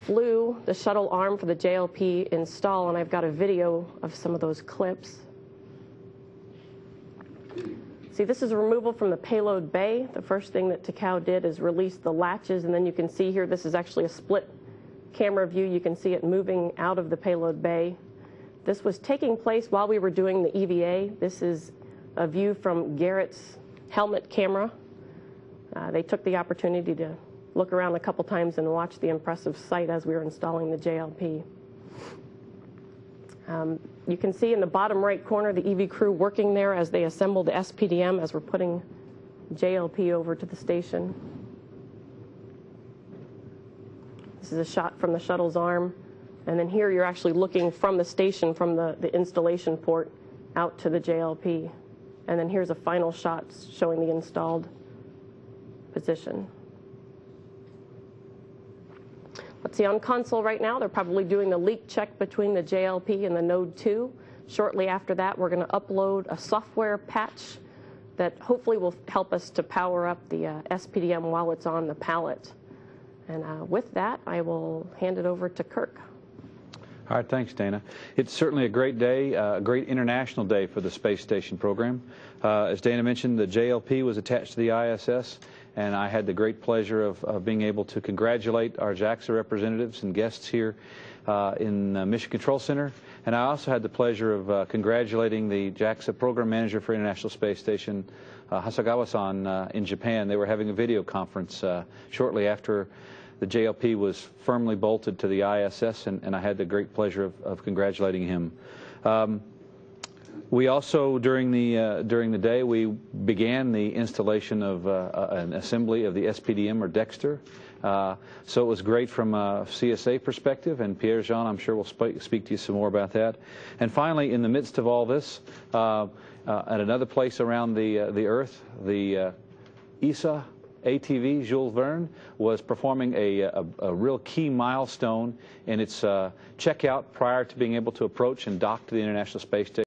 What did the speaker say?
flew the shuttle arm for the JLP install, and I've got a video of some of those clips. See, this is removal from the payload bay. The first thing that Takao did is release the latches, and then you can see here, this is actually a split camera view. You can see it moving out of the payload bay. This was taking place while we were doing the EVA. This is a view from Garrett's helmet camera. They took the opportunity to look around a couple times and watch the impressive sight as we were installing the JLP. You can see in the bottom right corner the EV crew working there as they assemble the SPDM as we're putting JLP over to the station. This is a shot from the shuttle's arm. And then here you're actually looking from the station, from the installation port, out to the JLP. And then here's a final shot showing the installed position. Let's see, on console right now, they're probably doing the leak check between the JLP and the Node 2. Shortly after that, we're going to upload a software patch that hopefully will help us to power up the SPDM while it's on the pallet. And with that, I will hand it over to Kirk. All right, thanks, Dana. It's certainly a great day, a great international day for the space station program. As Dana mentioned, the JLP was attached to the ISS, and I had the great pleasure of being able to congratulate our JAXA representatives and guests here in Mission Control Center. And I also had the pleasure of congratulating the JAXA Program Manager for International Space Station, Hasagawa-san, in Japan. They were having a video conference shortly after the JLP was firmly bolted to the ISS, and I had the great pleasure of congratulating him. We also, during the day, we began the installation of an assembly of the SPDM, or Dexter. So it was great from a CSA perspective, and Pierre-Jean, I'm sure, will speak to you some more about that. And finally, in the midst of all this, at another place around the Earth, the ESA ATV Jules Verne was performing a real key milestone in its checkout prior to being able to approach and dock to the International Space Station.